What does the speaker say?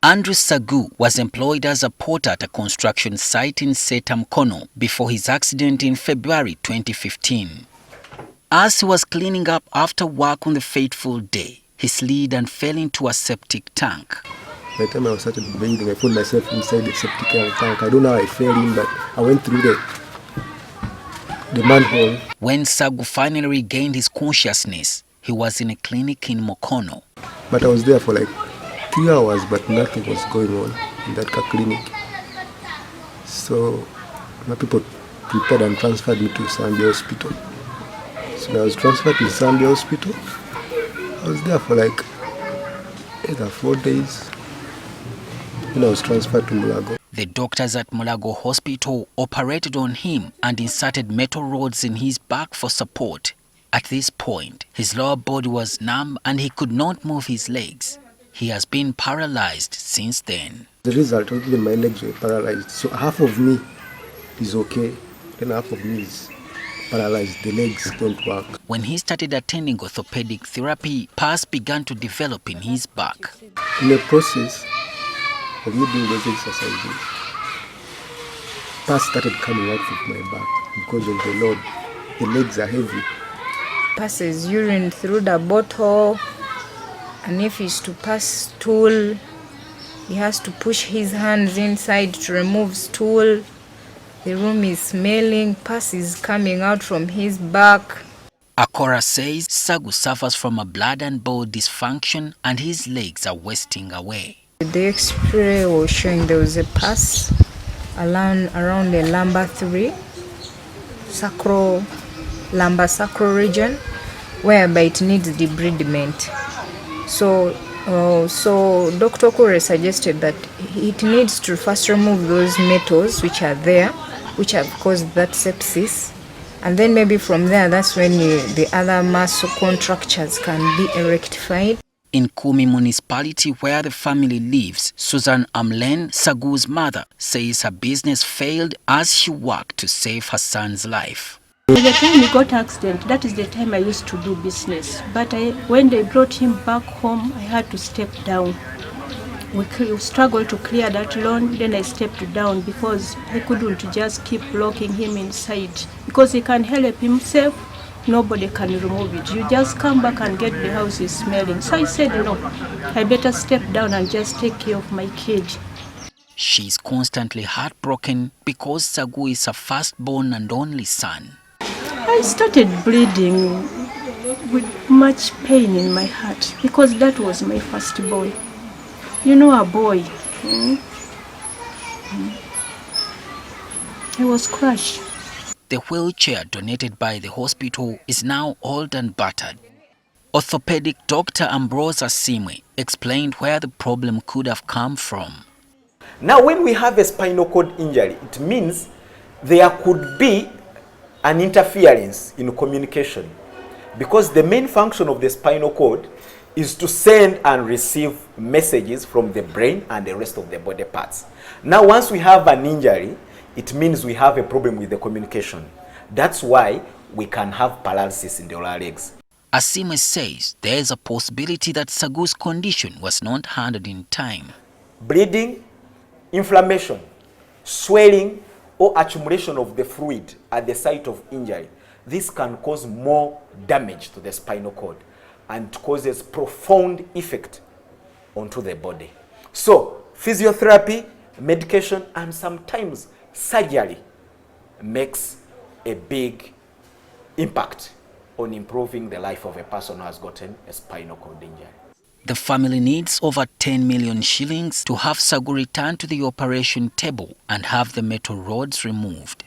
Andrew Sagu was employed as a porter at a construction site in Setamkono before his accident in February 2015. As he was cleaning up after work on the fateful day, he slid and fell into a septic tank. By the time I started breathing, I found myself inside the septic tank. I don't know how I fell in, but I went through the manhole. When Sagu finally regained his consciousness, he was in a clinic in Mokono. But I was there for like 3 hours, but nothing was going on in that clinic. So my people prepared and transferred me to Zambia Hospital. So when I was transferred to Zambia Hospital, I was there for like either 4 days. Then I was transferred to Mulago. The doctors at Mulago Hospital operated on him and inserted metal rods in his back for support. At this point, his lower body was numb and he could not move his legs. He has been paralyzed since then. The result, even my legs were paralyzed. So half of me is okay, then half of me is paralyzed. The legs don't work. When he started attending orthopedic therapy, pus began to develop in his back. In the process of me doing those exercises, pus started coming out of my back because of the load. The legs are heavy. Passes urine through the bottle, and if he's to pass stool, he has to push his hands inside to remove stool. The room is smelling, pus is coming out from his back. Akora says Sagu suffers from a blood and bone dysfunction and his legs are wasting away. The X-ray was showing there was a pus around the lumbar 3, lumbar sacral region, whereby it needs debridement. So Dr. Kure suggested that it needs to first remove those metals which are there, which have caused that sepsis, and then maybe from there, that's when the other muscle contractures can be rectified. In Kumi municipality where the family lives, Susan Amlen, Sagu's mother, says her business failed as she worked to save her son's life. By the time he got accident, that is the time I used to do business. But when they brought him back home, I had to step down. We struggled to clear that loan, then I stepped down because I couldn't just keep locking him inside. Because he can help himself, nobody can remove it. You just come back and get the house is smelling. So I said, no, I better step down and just take care of my kid. She's constantly heartbroken because Sagu is her firstborn and only son. I started bleeding with much pain in my heart because that was my firstborn. You know, a boy. I was crushed. The wheelchair donated by the hospital is now old and battered. Orthopedic Dr. Ambrose Asimwe explained where the problem could have come from. Now, when we have a spinal cord injury, it means there could be an interference in communication, because the main function of the spinal cord is to send and receive messages from the brain and the rest of the body parts. Now, once we have an injury, it means we have a problem with the communication. That's why we can have paralysis in the lower legs. Asimwe says there is a possibility that Sagu's condition was not handled in time. Bleeding, inflammation, swelling, or accumulation of the fluid at the site of injury. This can cause more damage to the spinal cord and causes profound effect onto the body. So, physiotherapy, medication, and sometimes surgery makes a big impact on improving the life of a person who has gotten a spinal cord injury. The family needs over 10 million shillings to have Sagu return to the operation table and have the metal rods removed.